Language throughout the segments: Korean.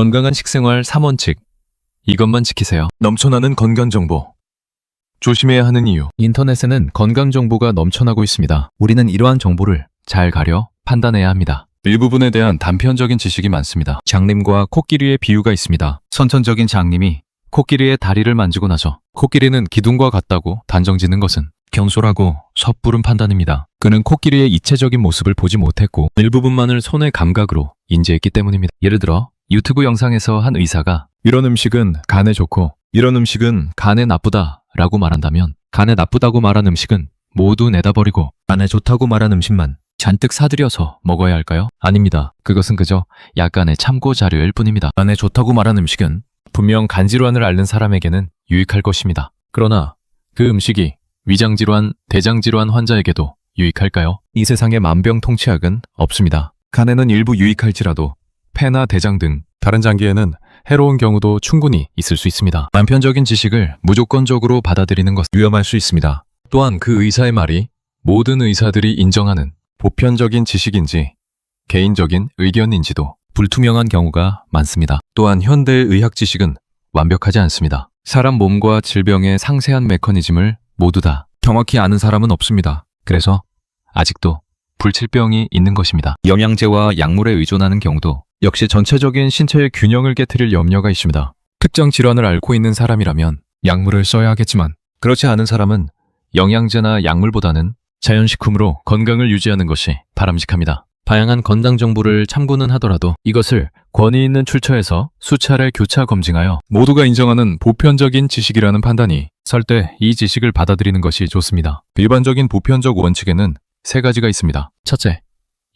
건강한 식생활 3원칙. 이것만 지키세요. 넘쳐나는 건강 정보. 조심해야 하는 이유. 인터넷에는 건강 정보가 넘쳐나고 있습니다. 우리는 이러한 정보를 잘 가려 판단해야 합니다. 일부분에 대한 단편적인 지식이 많습니다. 장님과 코끼리의 비유가 있습니다. 선천적인 장님이 코끼리의 다리를 만지고 나서 코끼리는 기둥과 같다고 단정짓는 것은 경솔하고 섣부른 판단입니다. 그는 코끼리의 이체적인 모습을 보지 못했고 일부분만을 손의 감각으로 인지했기 때문입니다. 예를 들어 유튜브 영상에서 한 의사가 이런 음식은 간에 좋고 이런 음식은 간에 나쁘다 라고 말한다면 간에 나쁘다고 말한 음식은 모두 내다버리고 간에 좋다고 말한 음식만 잔뜩 사들여서 먹어야 할까요? 아닙니다. 그것은 그저 약간의 참고 자료일 뿐입니다. 간에 좋다고 말한 음식은 분명 간질환을 앓는 사람에게는 유익할 것입니다. 그러나 그 음식이 위장질환, 대장질환 환자에게도 유익할까요? 이 세상에 만병통치약은 없습니다. 간에는 일부 유익할지라도 폐나 대장 등 다른 장기에는 해로운 경우도 충분히 있을 수 있습니다. 단편적인 지식을 무조건적으로 받아들이는 것은 위험할 수 있습니다. 또한 그 의사의 말이 모든 의사들이 인정하는 보편적인 지식인지 개인적인 의견인지도 불투명한 경우가 많습니다. 또한 현대의 의학 지식은 완벽하지 않습니다. 사람 몸과 질병의 상세한 메커니즘을 모두 다 정확히 아는 사람은 없습니다. 그래서 아직도 불치병이 있는 것입니다. 영양제와 약물에 의존하는 경우도 역시 전체적인 신체의 균형을 깨트릴 염려가 있습니다. 특정 질환을 앓고 있는 사람이라면 약물을 써야 하겠지만 그렇지 않은 사람은 영양제나 약물보다는 자연식품으로 건강을 유지하는 것이 바람직합니다. 다양한 건강 정보를 참고는 하더라도 이것을 권위 있는 출처에서 수차례 교차 검증하여 모두가 인정하는 보편적인 지식이라는 판단이 설 때 이 지식을 받아들이는 것이 좋습니다. 일반적인 보편적 원칙에는 세 가지가 있습니다. 첫째,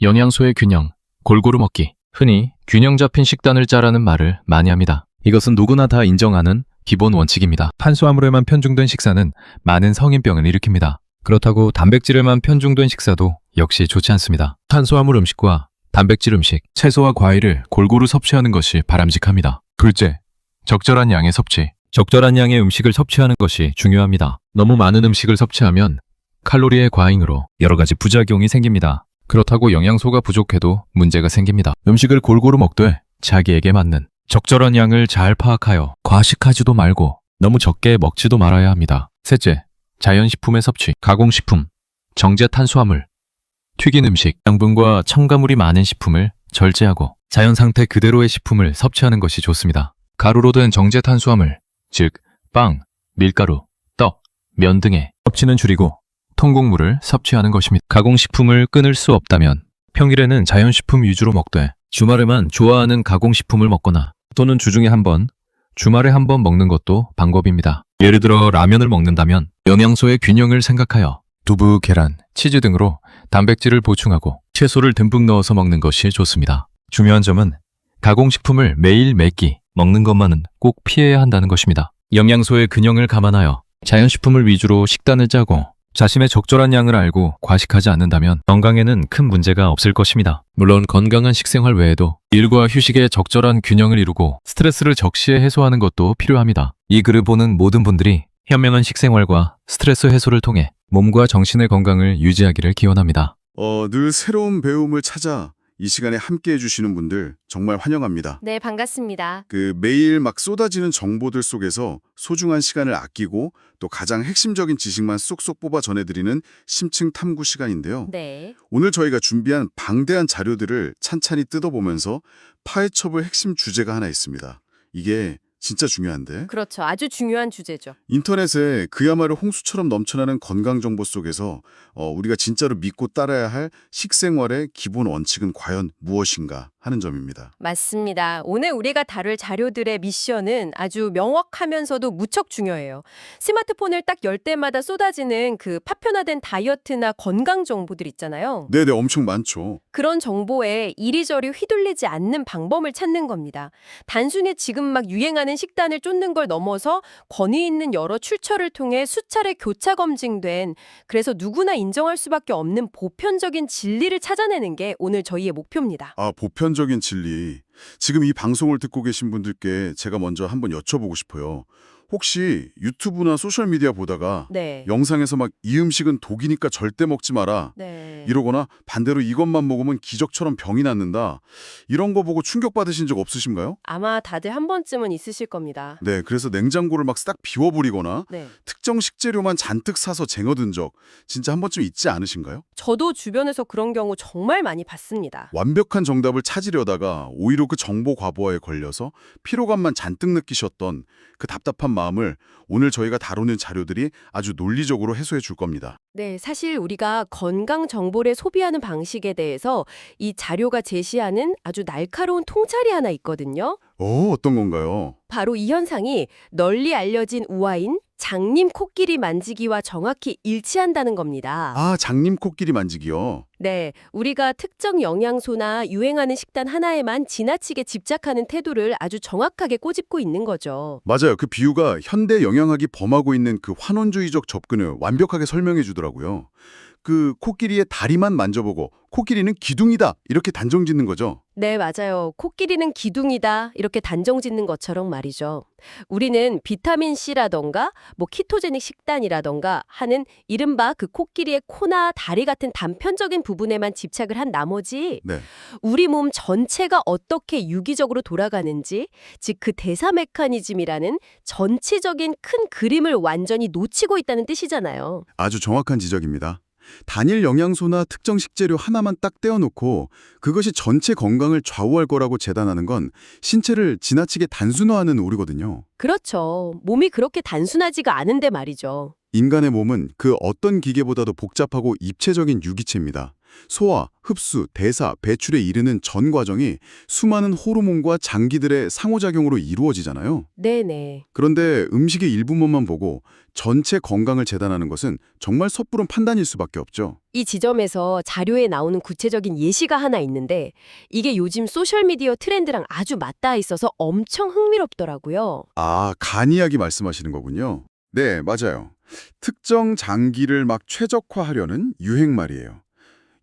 영양소의 균형, 골고루 먹기. 흔히 균형 잡힌 식단을 짜라는 말을 많이 합니다. 이것은 누구나 다 인정하는 기본 원칙입니다. 탄수화물에만 편중된 식사는 많은 성인병을 일으킵니다. 그렇다고 단백질에만 편중된 식사도 역시 좋지 않습니다. 탄수화물 음식과 단백질 음식, 채소와 과일을 골고루 섭취하는 것이 바람직합니다. 둘째, 적절한 양의 섭취. 적절한 양의 음식을 섭취하는 것이 중요합니다. 너무 많은 음식을 섭취하면 칼로리의 과잉으로 여러 가지 부작용이 생깁니다. 그렇다고 영양소가 부족해도 문제가 생깁니다. 음식을 골고루 먹되 자기에게 맞는 적절한 양을 잘 파악하여 과식하지도 말고 너무 적게 먹지도 말아야 합니다. 셋째, 자연식품의 섭취, 가공식품, 정제 탄수화물, 튀긴 음식, 양분과 첨가물이 많은 식품을 절제하고 자연 상태 그대로의 식품을 섭취하는 것이 좋습니다. 가루로 된 정제 탄수화물, 즉 빵, 밀가루, 떡, 면 등의 섭취는 줄이고 통곡물을 섭취하는 것입니다. 가공식품을 끊을 수 없다면 평일에는 자연식품 위주로 먹되 주말에만 좋아하는 가공식품을 먹거나 또는 주중에 한 번, 주말에 한 번 먹는 것도 방법입니다. 예를 들어 라면을 먹는다면 영양소의 균형을 생각하여 두부, 계란, 치즈 등으로 단백질을 보충하고 채소를 듬뿍 넣어서 먹는 것이 좋습니다. 중요한 점은 가공식품을 매일 매끼 먹는 것만은 꼭 피해야 한다는 것입니다. 영양소의 균형을 감안하여 자연식품을 위주로 식단을 짜고 자신의 적절한 양을 알고 과식하지 않는다면 건강에는 큰 문제가 없을 것입니다. 물론 건강한 식생활 외에도 일과 휴식의 적절한 균형을 이루고 스트레스를 적시에 해소하는 것도 필요합니다. 이 글을 보는 모든 분들이 현명한 식생활과 스트레스 해소를 통해 몸과 정신의 건강을 유지하기를 기원합니다. 늘 새로운 배움을 찾아 이 시간에 함께 해주시는 분들 정말 환영합니다. 네, 반갑습니다. 매일 막 쏟아지는 정보들 속에서 소중한 시간을 아끼고 또 가장 핵심적인 지식만 쏙쏙 뽑아 전해드리는 심층 탐구 시간인데요. 네. 오늘 저희가 준비한 방대한 자료들을 찬찬히 뜯어보면서 파헤쳐볼 핵심 주제가 하나 있습니다. 이게 진짜 중요한데? 그렇죠. 아주 중요한 주제죠. 인터넷에 그야말로 홍수처럼 넘쳐나는 건강 정보 속에서 우리가 진짜로 믿고 따라야 할 식생활의 기본 원칙은 과연 무엇인가 하는 점입니다. 맞습니다. 오늘 우리가 다룰 자료들의 미션은 아주 명확하면서도 무척 중요해요. 스마트폰을 딱 열 때마다 쏟아지는 그 파편화된 다이어트나 건강 정보들 있잖아요. 네네, 엄청 많죠. 그런 정보에 이리저리 휘둘리지 않는 방법을 찾는 겁니다. 단순히 지금 막 유행하는 식단을 쫓는 걸 넘어서 권위 있는 여러 출처를 통해 수차례 교차 검증된, 그래서 누구나 인정할 수밖에 없는 보편적인 진리를 찾아내는 게 오늘 저희의 목표입니다. 보편적인 진리. 지금 이 방송을 듣고 계신 분들께 제가 먼저 한번 여쭤보고 싶어요. 혹시 유튜브나 소셜미디어 보다가 네. 영상에서 막 이 음식은 독이니까 절대 먹지 마라 네. 이러거나 반대로 이것만 먹으면 기적처럼 병이 낫는다 이런 거 보고 충격받으신 적 없으신가요? 아마 다들 한 번쯤은 있으실 겁니다. 네, 그래서 냉장고를 막 싹 비워버리거나 네. 특정 식재료만 잔뜩 사서 쟁여둔 적 진짜 한 번쯤 있지 않으신가요? 저도 주변에서 그런 경우 정말 많이 봤습니다. 완벽한 정답을 찾으려다가 오히려 그 정보 과부하에 걸려서 피로감만 잔뜩 느끼셨던 그 답답한 마음을 오늘 저희가 다루는 자료들이 아주 논리적으로 해소해 줄 겁니다. 네, 사실 우리가 건강 정보를 소비하는 방식에 대해서 이 자료가 제시하는 아주 날카로운 통찰이 하나 있거든요. 어떤 건가요? 바로 이 현상이 널리 알려진 우화인 장님 코끼리 만지기와 정확히 일치한다는 겁니다. 아, 장님 코끼리 만지기요. 네, 우리가 특정 영양소나 유행하는 식단 하나에만 지나치게 집착하는 태도를 아주 정확하게 꼬집고 있는 거죠. 맞아요. 그 비유가 현대 영양학이 범하고 있는 그 환원주의적 접근을 완벽하게 설명해 주더라고요. 그 코끼리의 다리만 만져보고 코끼리는 기둥이다 이렇게 단정 짓는 거죠. 네, 맞아요. 코끼리는 기둥이다. 이렇게 단정 짓는 것처럼 말이죠. 우리는 비타민C라던가 키토제닉 식단이라던가 하는 이른바 그 코끼리의 코나 다리 같은 단편적인 부분에만 집착을 한 나머지 네. 우리 몸 전체가 어떻게 유기적으로 돌아가는지, 즉 그 대사 메커니즘이라는 전체적인 큰 그림을 완전히 놓치고 있다는 뜻이잖아요. 아주 정확한 지적입니다. 단일 영양소나 특정 식재료 하나만 딱 떼어놓고 그것이 전체 건강을 좌우할 거라고 재단하는 건 신체를 지나치게 단순화하는 오류거든요. 그렇죠. 몸이 그렇게 단순하지가 않은데 말이죠. 인간의 몸은 그 어떤 기계보다도 복잡하고 입체적인 유기체입니다. 소화, 흡수, 대사, 배출에 이르는 전 과정이 수많은 호르몬과 장기들의 상호작용으로 이루어지잖아요. 네네. 그런데 음식의 일부분만 보고 전체 건강을 재단하는 것은 정말 섣부른 판단일 수밖에 없죠. 이 지점에서 자료에 나오는 구체적인 예시가 하나 있는데 이게 요즘 소셜미디어 트렌드랑 아주 맞닿아 있어서 엄청 흥미롭더라고요. 아, 간 이야기 말씀하시는 거군요. 네, 맞아요. 특정 장기를 막 최적화하려는 유행 말이에요.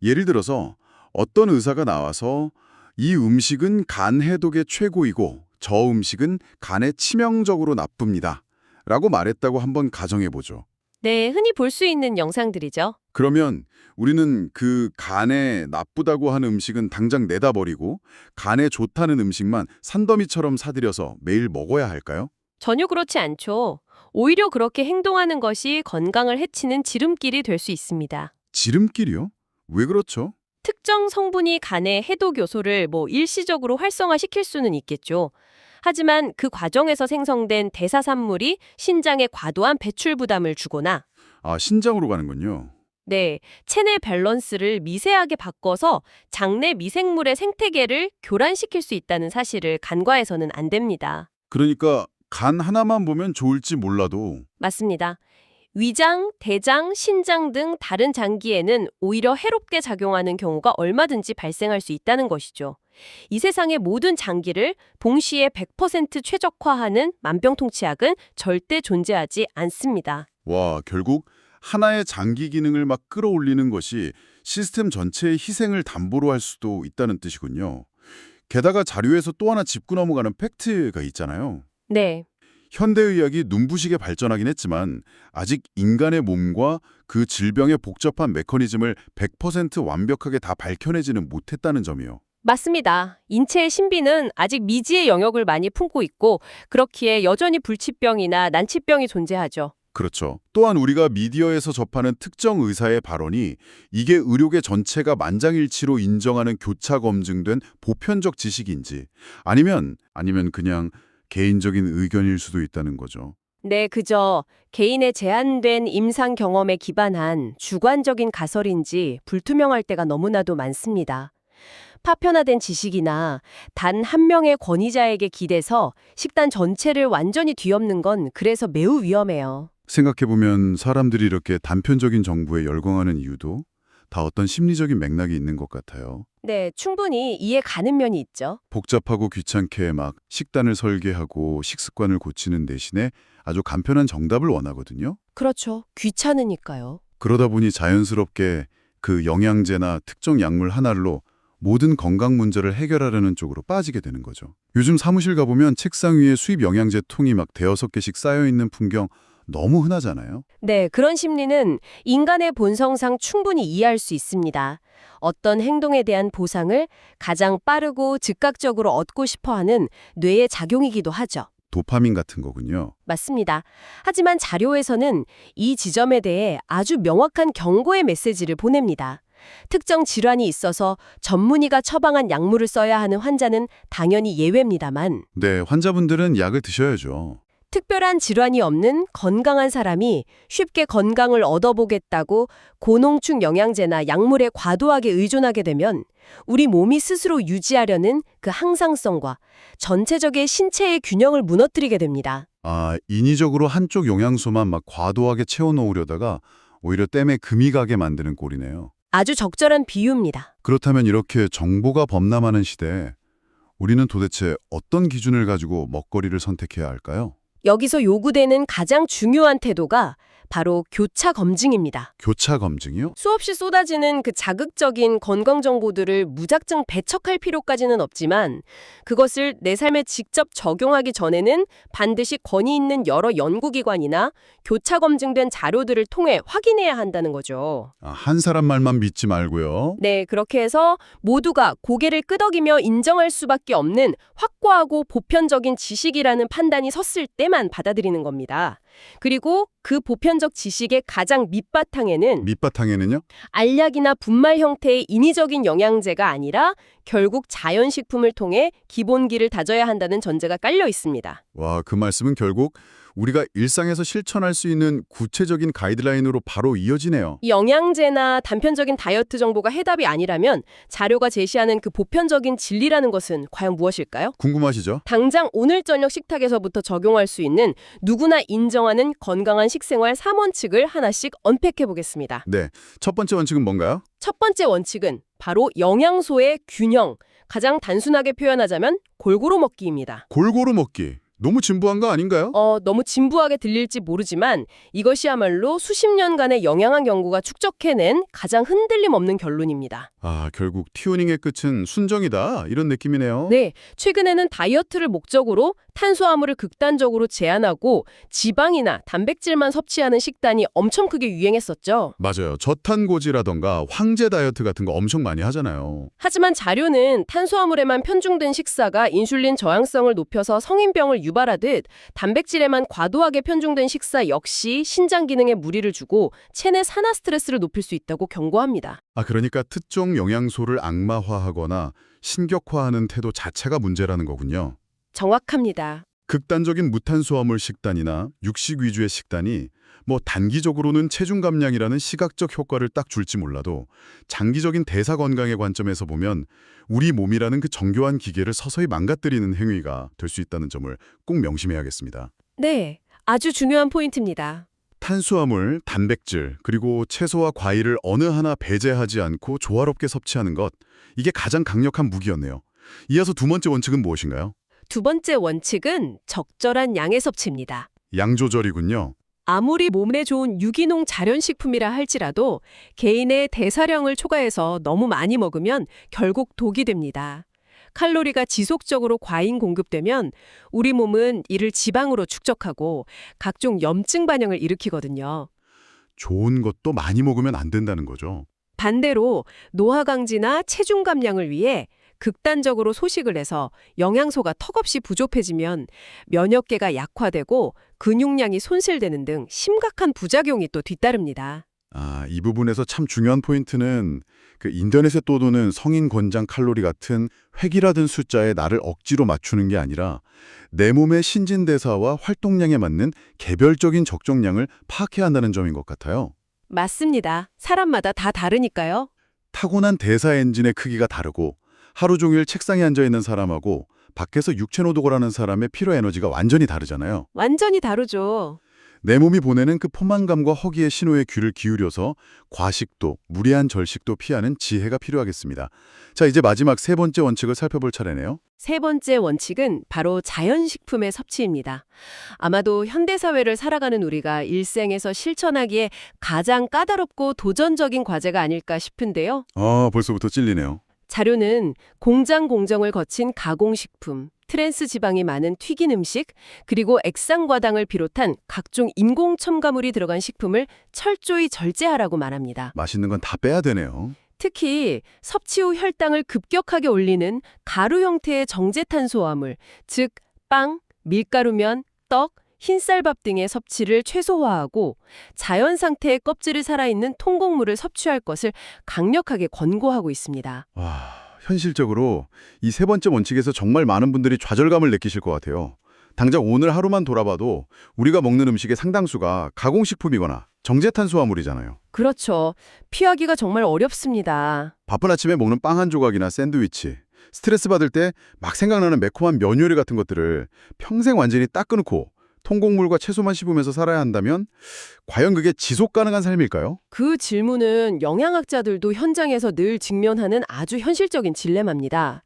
예를 들어서 어떤 의사가 나와서 이 음식은 간 해독에 최고이고 저 음식은 간에 치명적으로 나쁩니다. 라고 말했다고 한번 가정해보죠. 네, 흔히 볼 수 있는 영상들이죠. 그러면 우리는 그 간에 나쁘다고 하는 음식은 당장 내다 버리고 간에 좋다는 음식만 산더미처럼 사들여서 매일 먹어야 할까요? 전혀 그렇지 않죠. 오히려 그렇게 행동하는 것이 건강을 해치는 지름길이 될 수 있습니다. 지름길이요? 왜 그렇죠? 특정 성분이 간의 해독 요소를 일시적으로 활성화시킬 수는 있겠죠. 하지만 그 과정에서 생성된 대사산물이 신장에 과도한 배출 부담을 주거나 아, 신장으로 가는군요. 네, 체내 밸런스를 미세하게 바꿔서 장내 미생물의 생태계를 교란시킬 수 있다는 사실을 간과해서는 안 됩니다. 그러니까 간 하나만 보면 좋을지 몰라도 맞습니다. 위장, 대장, 신장 등 다른 장기에는 오히려 해롭게 작용하는 경우가 얼마든지 발생할 수 있다는 것이죠. 이 세상의 모든 장기를 동시에 100% 최적화하는 만병통치약은 절대 존재하지 않습니다. 와, 결국 하나의 장기 기능을 막 끌어올리는 것이 시스템 전체의 희생을 담보로 할 수도 있다는 뜻이군요. 게다가 자료에서 또 하나 짚고 넘어가는 팩트가 있잖아요. 네. 현대의학이 눈부시게 발전하긴 했지만 아직 인간의 몸과 그 질병의 복잡한 메커니즘을 100% 완벽하게 다 밝혀내지는 못했다는 점이요. 맞습니다. 인체의 신비는 아직 미지의 영역을 많이 품고 있고 그렇기에 여전히 불치병이나 난치병이 존재하죠. 그렇죠. 또한 우리가 미디어에서 접하는 특정 의사의 발언이 이게 의료계 전체가 만장일치로 인정하는 교차 검증된 보편적 지식인지 아니면 그냥 개인적인 의견일 수도 있다는 거죠. 네, 그저 개인의 제한된 임상 경험에 기반한 주관적인 가설인지 불투명할 때가 너무나도 많습니다. 파편화된 지식이나 단 한 명의 권위자에게 기대서 식단 전체를 완전히 뒤엎는 건 그래서 매우 위험해요. 생각해보면 사람들이 이렇게 단편적인 정보에 열광하는 이유도 다 어떤 심리적인 맥락이 있는 것 같아요. 네, 충분히 이해 가는 면이 있죠. 복잡하고 귀찮게 막 식단을 설계하고 식습관을 고치는 대신에 아주 간편한 정답을 원하거든요. 그렇죠. 귀찮으니까요. 그러다 보니 자연스럽게 그 영양제나 특정 약물 하나로 모든 건강 문제를 해결하려는 쪽으로 빠지게 되는 거죠. 요즘 사무실 가보면 책상 위에 수입 영양제 통이 막 대여섯 개씩 쌓여있는 풍경 너무 흔하잖아요. 네, 그런 심리는 인간의 본성상 충분히 이해할 수 있습니다. 어떤 행동에 대한 보상을 가장 빠르고 즉각적으로 얻고 싶어하는 뇌의 작용이기도 하죠. 도파민 같은 거군요. 맞습니다. 하지만 자료에서는 이 지점에 대해 아주 명확한 경고의 메시지를 보냅니다. 특정 질환이 있어서 전문의가 처방한 약물을 써야 하는 환자는 당연히 예외입니다만 네, 환자분들은 약을 드셔야죠. 특별한 질환이 없는 건강한 사람이 쉽게 건강을 얻어보겠다고 고농축 영양제나 약물에 과도하게 의존하게 되면 우리 몸이 스스로 유지하려는 그 항상성과 전체적인 신체의 균형을 무너뜨리게 됩니다. 인위적으로 한쪽 영양소만 막 과도하게 채워놓으려다가 오히려 땜에 금이 가게 만드는 꼴이네요. 아주 적절한 비유입니다. 그렇다면 이렇게 정보가 범람하는 시대에 우리는 도대체 어떤 기준을 가지고 먹거리를 선택해야 할까요? 여기서 요구되는 가장 중요한 태도가 바로 교차 검증입니다. 교차 검증이요? 수없이 쏟아지는 그 자극적인 건강 정보들을 무작정 배척할 필요까지는 없지만 그것을 내 삶에 직접 적용하기 전에는 반드시 권위 있는 여러 연구기관이나 교차 검증된 자료들을 통해 확인해야 한다는 거죠. 한 사람 말만 믿지 말고요. 네, 그렇게 해서 모두가 고개를 끄덕이며 인정할 수밖에 없는 확고하고 보편적인 지식이라는 판단이 섰을 때만 받아들이는 겁니다. 그리고 그 보편적 지식의 가장 밑바탕에는요? 알약이나 분말 형태의 인위적인 영양제가 아니라 결국 자연식품을 통해 기본기를 다져야 한다는 전제가 깔려 있습니다. 와, 그 말씀은 결국 우리가 일상에서 실천할 수 있는 구체적인 가이드라인으로 바로 이어지네요. 이 영양제나 단편적인 다이어트 정보가 해답이 아니라면 자료가 제시하는 그 보편적인 진리라는 것은 과연 무엇일까요? 궁금하시죠? 당장 오늘 저녁 식탁에서부터 적용할 수 있는 누구나 인정하는 건강한 식생활 3원칙을 하나씩 언팩해 보겠습니다. 네, 첫 번째 원칙은 뭔가요? 첫 번째 원칙은 바로 영양소의 균형. 가장 단순하게 표현하자면 골고루 먹기입니다. 골고루 먹기. 너무 진부한 거 아닌가요? 너무 진부하게 들릴지 모르지만 이것이야말로 수십 년간의 영양학 연구가 축적해낸 가장 흔들림 없는 결론입니다. 결국 튜닝의 끝은 순정이다. 이런 느낌이네요. 네, 최근에는 다이어트를 목적으로 탄수화물을 극단적으로 제한하고 지방이나 단백질만 섭취하는 식단이 엄청 크게 유행했었죠. 맞아요. 저탄고지라던가 황제 다이어트 같은 거 엄청 많이 하잖아요. 하지만 자료는 탄수화물에만 편중된 식사가 인슐린 저항성을 높여서 성인병을 유발하듯 단백질에만 과도하게 편중된 식사 역시 신장 기능에 무리를 주고 체내 산화 스트레스를 높일 수 있다고 경고합니다. 그러니까 특정 영양소를 악마화하거나 신격화하는 태도 자체가 문제라는 거군요. 정확합니다. 극단적인 무탄수화물 식단이나 육식 위주의 식단이 단기적으로는 체중 감량이라는 시각적 효과를 딱 줄지 몰라도 장기적인 대사 건강의 관점에서 보면 우리 몸이라는 그 정교한 기계를 서서히 망가뜨리는 행위가 될 수 있다는 점을 꼭 명심해야겠습니다. 네, 아주 중요한 포인트입니다. 탄수화물, 단백질, 그리고 채소와 과일을 어느 하나 배제하지 않고 조화롭게 섭취하는 것, 이게 가장 강력한 무기였네요. 이어서 두 번째 원칙은 무엇인가요? 두 번째 원칙은 적절한 양의 섭취입니다. 양 조절이군요. 아무리 몸에 좋은 유기농 자연식품이라 할지라도 개인의 대사량을 초과해서 너무 많이 먹으면 결국 독이 됩니다. 칼로리가 지속적으로 과잉 공급되면 우리 몸은 이를 지방으로 축적하고 각종 염증 반응을 일으키거든요. 좋은 것도 많이 먹으면 안 된다는 거죠. 반대로 노화 강지나 체중 감량을 위해 극단적으로 소식을 해서 영양소가 턱없이 부족해지면 면역계가 약화되고 근육량이 손실되는 등 심각한 부작용이 또 뒤따릅니다. 이 부분에서 참 중요한 포인트는 그 인터넷에 떠도는 성인 권장 칼로리 같은 획일화된 숫자에 나를 억지로 맞추는 게 아니라 내 몸의 신진대사와 활동량에 맞는 개별적인 적정량을 파악해야 한다는 점인 것 같아요. 맞습니다. 사람마다 다 다르니까요. 타고난 대사 엔진의 크기가 다르고 하루 종일 책상에 앉아있는 사람하고 밖에서 육체 노동을 하는 사람의 피로 에너지가 완전히 다르잖아요. 완전히 다르죠. 내 몸이 보내는 그 포만감과 허기의 신호에 귀를 기울여서 과식도, 무리한 절식도 피하는 지혜가 필요하겠습니다. 자, 이제 마지막 세 번째 원칙을 살펴볼 차례네요. 세 번째 원칙은 바로 자연식품의 섭취입니다. 아마도 현대사회를 살아가는 우리가 일생에서 실천하기에 가장 까다롭고 도전적인 과제가 아닐까 싶은데요. 벌써부터 찔리네요. 자료는 공장 공정을 거친 가공식품, 트랜스 지방이 많은 튀긴 음식, 그리고 액상과당을 비롯한 각종 인공 첨가물이 들어간 식품을 철저히 절제하라고 말합니다. 맛있는 건 다 빼야 되네요. 특히 섭취 후 혈당을 급격하게 올리는 가루 형태의 정제탄수화물, 즉 빵, 밀가루면, 떡, 흰쌀밥 등의 섭취를 최소화하고 자연 상태의 껍질이 살아있는 통곡물을 섭취할 것을 강력하게 권고하고 있습니다. 와, 현실적으로 이 세 번째 원칙에서 정말 많은 분들이 좌절감을 느끼실 것 같아요. 당장 오늘 하루만 돌아봐도 우리가 먹는 음식의 상당수가 가공식품이거나 정제탄수화물이잖아요. 그렇죠. 피하기가 정말 어렵습니다. 바쁜 아침에 먹는 빵 한 조각이나 샌드위치, 스트레스 받을 때 막 생각나는 매콤한 면 요리 같은 것들을 평생 완전히 딱 끊고 통곡물과 채소만 씹으면서 살아야 한다면 과연 그게 지속 가능한 삶일까요? 그 질문은 영양학자들도 현장에서 늘 직면하는 아주 현실적인 딜레마입니다.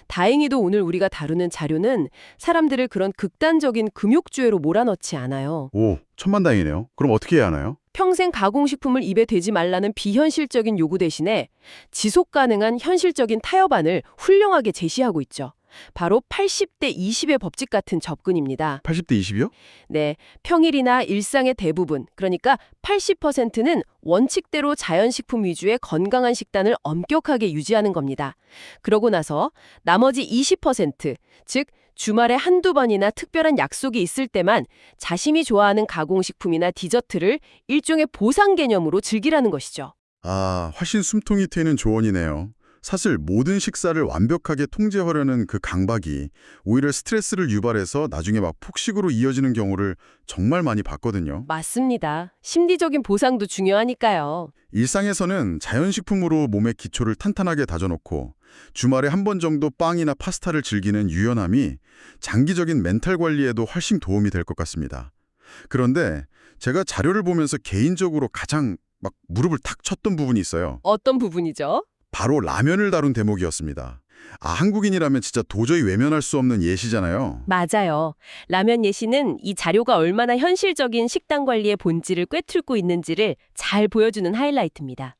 다행히도 오늘 우리가 다루는 자료는 사람들을 그런 극단적인 금욕주의로 몰아넣지 않아요. 오, 천만다행이네요. 그럼 어떻게 해야 하나요? 평생 가공식품을 입에 대지 말라는 비현실적인 요구 대신에 지속 가능한 현실적인 타협안을 훌륭하게 제시하고 있죠. 바로 80대 20의 법칙 같은 접근입니다. 80대 20이요? 네, 평일이나 일상의 대부분, 그러니까 80%는 원칙대로 자연식품 위주의 건강한 식단을 엄격하게 유지하는 겁니다. 그러고 나서 나머지 20%, 즉 주말에 한두 번이나 특별한 약속이 있을 때만 자신이 좋아하는 가공식품이나 디저트를 일종의 보상 개념으로 즐기라는 것이죠. 아, 훨씬 숨통이 트이는 조언이네요. 사실 모든 식사를 완벽하게 통제하려는 그 강박이 오히려 스트레스를 유발해서 나중에 막 폭식으로 이어지는 경우를 정말 많이 봤거든요. 맞습니다. 심리적인 보상도 중요하니까요. 일상에서는 자연식품으로 몸의 기초를 탄탄하게 다져놓고 주말에 한 번 정도 빵이나 파스타를 즐기는 유연함이 장기적인 멘탈 관리에도 훨씬 도움이 될 것 같습니다. 그런데 제가 자료를 보면서 개인적으로 가장 막 무릎을 탁 쳤던 부분이 있어요. 어떤 부분이죠? 바로 라면을 다룬 대목이었습니다. 아, 한국인이라면 진짜 도저히 외면할 수 없는 예시잖아요. 맞아요. 라면 예시는 이 자료가 얼마나 현실적인 식단 관리의 본질을 꿰뚫고 있는지를 잘 보여주는 하이라이트입니다.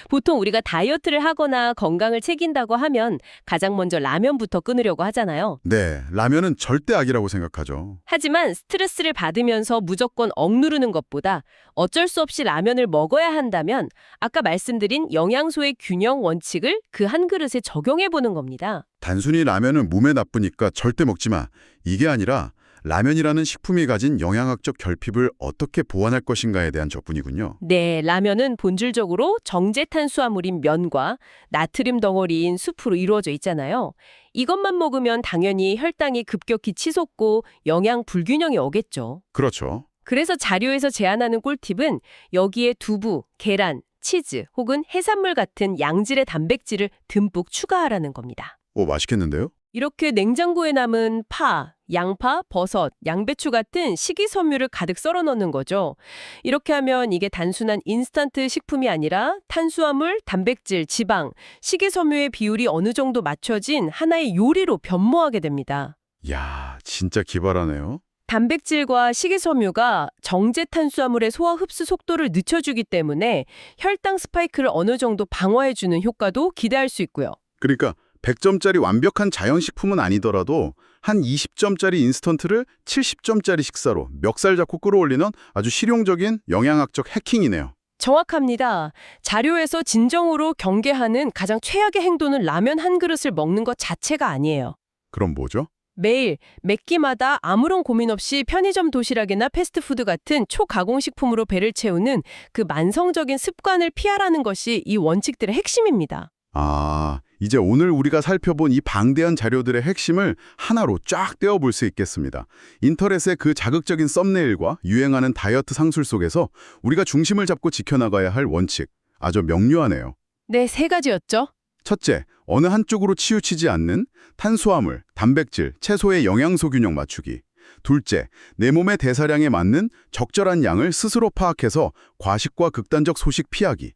보통 우리가 다이어트를 하거나 건강을 챙긴다고 하면 가장 먼저 라면부터 끊으려고 하잖아요. 네, 라면은 절대 악이라고 생각하죠. 하지만 스트레스를 받으면서 무조건 억누르는 것보다 어쩔 수 없이 라면을 먹어야 한다면 아까 말씀드린 영양소의 균형 원칙을 그 한 그릇에 적용해보는 겁니다. 단순히 라면은 몸에 나쁘니까 절대 먹지 마. 이게 아니라 라면이라는 식품이 가진 영양학적 결핍을 어떻게 보완할 것인가에 대한 접근이군요. 네, 라면은 본질적으로 정제탄수화물인 면과 나트륨 덩어리인 수프로 이루어져 있잖아요. 이것만 먹으면 당연히 혈당이 급격히 치솟고 영양 불균형이 오겠죠. 그렇죠. 그래서 자료에서 제안하는 꿀팁은 여기에 두부, 계란, 치즈 혹은 해산물 같은 양질의 단백질을 듬뿍 추가하라는 겁니다. 오, 맛있겠는데요? 이렇게 냉장고에 남은 파, 양파, 버섯, 양배추 같은 식이섬유를 가득 썰어 넣는 거죠. 이렇게 하면 이게 단순한 인스턴트 식품이 아니라 탄수화물, 단백질, 지방, 식이섬유의 비율이 어느 정도 맞춰진 하나의 요리로 변모하게 됩니다. 야, 진짜 기발하네요. 단백질과 식이섬유가 정제탄수화물의 소화 흡수 속도를 늦춰주기 때문에 혈당 스파이크를 어느 정도 방어해주는 효과도 기대할 수 있고요. 그러니까 100점짜리 완벽한 자연식품은 아니더라도 한 20점짜리 인스턴트를 70점짜리 식사로 멱살 잡고 끌어올리는 아주 실용적인 영양학적 해킹이네요. 정확합니다. 자료에서 진정으로 경계하는 가장 최악의 행동은 라면 한 그릇을 먹는 것 자체가 아니에요. 그럼 뭐죠? 매일 몇 끼마다 아무런 고민 없이 편의점 도시락이나 패스트푸드 같은 초가공식품으로 배를 채우는 그 만성적인 습관을 피하라는 것이 이 원칙들의 핵심입니다. 아, 이제 오늘 우리가 살펴본 이 방대한 자료들의 핵심을 하나로 쫙 떼어볼 수 있겠습니다. 인터넷의 그 자극적인 썸네일과 유행하는 다이어트 상술 속에서 우리가 중심을 잡고 지켜나가야 할 원칙, 아주 명료하네요. 네, 3가지였죠. 첫째, 어느 한쪽으로 치우치지 않는 탄수화물, 단백질, 채소의 영양소 균형 맞추기. 둘째, 내 몸의 대사량에 맞는 적절한 양을 스스로 파악해서 과식과 극단적 소식 피하기.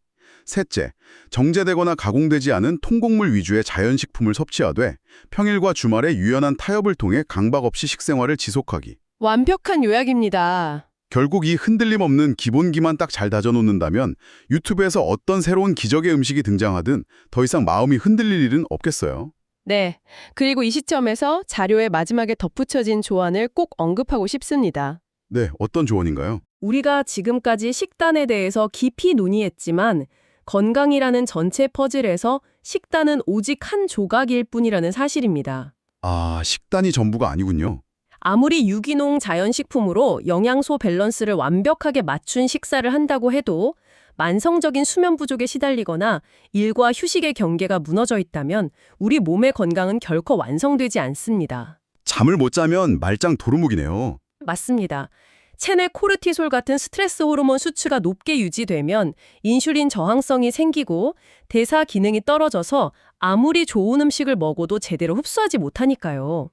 셋째, 정제되거나 가공되지 않은 통곡물 위주의 자연식품을 섭취하되 평일과 주말에 유연한 타협을 통해 강박 없이 식생활을 지속하기. 완벽한 요약입니다. 결국 이 흔들림 없는 기본기만 딱 잘 다져놓는다면 유튜브에서 어떤 새로운 기적의 음식이 등장하든 더 이상 마음이 흔들릴 일은 없겠어요. 네. 그리고 이 시점에서 자료의 마지막에 덧붙여진 조언을 꼭 언급하고 싶습니다. 네, 어떤 조언인가요? 우리가 지금까지 식단에 대해서 깊이 논의했지만 건강이라는 전체 퍼즐에서 식단은 오직 한 조각일 뿐이라는 사실입니다. 아, 식단이 전부가 아니군요. 아무리 유기농 자연식품으로 영양소 밸런스를 완벽하게 맞춘 식사를 한다고 해도 만성적인 수면 부족에 시달리거나 일과 휴식의 경계가 무너져 있다면 우리 몸의 건강은 결코 완성되지 않습니다. 잠을 못 자면 말짱 도루묵이네요. 맞습니다. 체내 코르티솔 같은 스트레스 호르몬 수치가 높게 유지되면 인슐린 저항성이 생기고 대사 기능이 떨어져서 아무리 좋은 음식을 먹어도 제대로 흡수하지 못하니까요.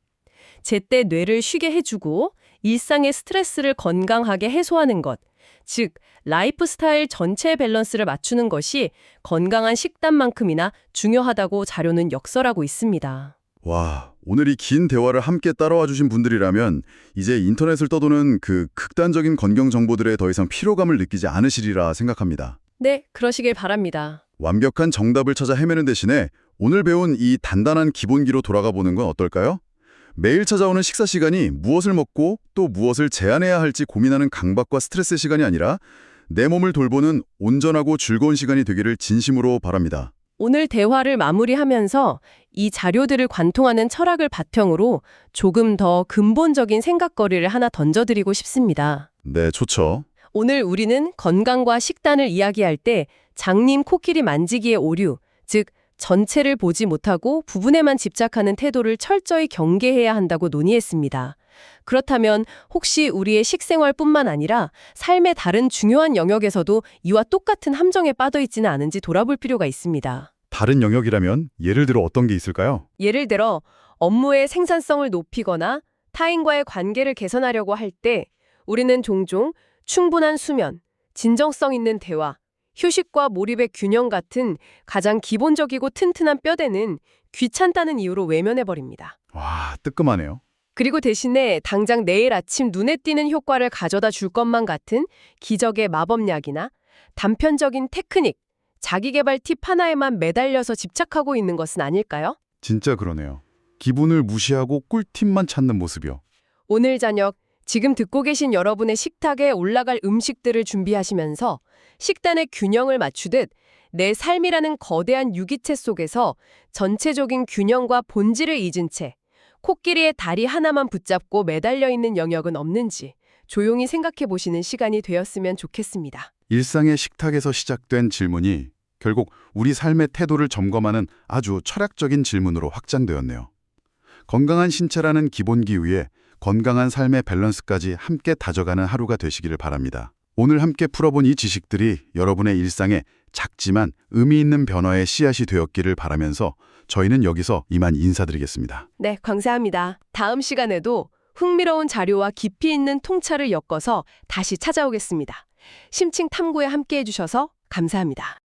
제때 뇌를 쉬게 해주고 일상의 스트레스를 건강하게 해소하는 것, 즉 라이프 스타일 전체 밸런스를 맞추는 것이 건강한 식단만큼이나 중요하다고 자료는 역설하고 있습니다. 와, 오늘 이 긴 대화를 함께 따라와 주신 분들이라면 이제 인터넷을 떠도는 그 극단적인 건강 정보들에 더 이상 피로감을 느끼지 않으시리라 생각합니다. 네, 그러시길 바랍니다. 완벽한 정답을 찾아 헤매는 대신에 오늘 배운 이 단단한 기본기로 돌아가 보는 건 어떨까요? 매일 찾아오는 식사 시간이 무엇을 먹고 또 무엇을 제한해야 할지 고민하는 강박과 스트레스 시간이 아니라 내 몸을 돌보는 온전하고 즐거운 시간이 되기를 진심으로 바랍니다. 오늘 대화를 마무리하면서 이 자료들을 관통하는 철학을 바탕으로 조금 더 근본적인 생각거리를 하나 던져드리고 싶습니다. 네, 좋죠. 오늘 우리는 건강과 식단을 이야기할 때 장님 코끼리 만지기의 오류, 즉 전체를 보지 못하고 부분에만 집착하는 태도를 철저히 경계해야 한다고 논의했습니다. 그렇다면 혹시 우리의 식생활뿐만 아니라 삶의 다른 중요한 영역에서도 이와 똑같은 함정에 빠져 있지는 않은지 돌아볼 필요가 있습니다. 다른 영역이라면 예를 들어 어떤 게 있을까요? 예를 들어 업무의 생산성을 높이거나 타인과의 관계를 개선하려고 할 때 우리는 종종 충분한 수면, 진정성 있는 대화, 휴식과 몰입의 균형 같은 가장 기본적이고 튼튼한 뼈대는 귀찮다는 이유로 외면해버립니다. 와, 뜨끔하네요. 그리고 대신에 당장 내일 아침 눈에 띄는 효과를 가져다 줄 것만 같은 기적의 마법약이나 단편적인 테크닉, 자기계발 팁 하나에만 매달려서 집착하고 있는 것은 아닐까요? 진짜 그러네요. 기분을 무시하고 꿀팁만 찾는 모습이요. 오늘 저녁 지금 듣고 계신 여러분의 식탁에 올라갈 음식들을 준비하시면서 식단의 균형을 맞추듯 내 삶이라는 거대한 유기체 속에서 전체적인 균형과 본질을 잊은 채 코끼리의 다리 하나만 붙잡고 매달려 있는 영역은 없는지 조용히 생각해 보시는 시간이 되었으면 좋겠습니다. 일상의 식탁에서 시작된 질문이 결국 우리 삶의 태도를 점검하는 아주 철학적인 질문으로 확장되었네요. 건강한 신체라는 기본기 위에 건강한 삶의 밸런스까지 함께 다져가는 하루가 되시기를 바랍니다. 오늘 함께 풀어본 이 지식들이 여러분의 일상에 작지만 의미 있는 변화의 씨앗이 되었기를 바라면서 저희는 여기서 이만 인사드리겠습니다. 네, 감사합니다. 다음 시간에도 흥미로운 자료와 깊이 있는 통찰을 엮어서 다시 찾아오겠습니다. 심층 탐구에 함께해 주셔서 감사합니다.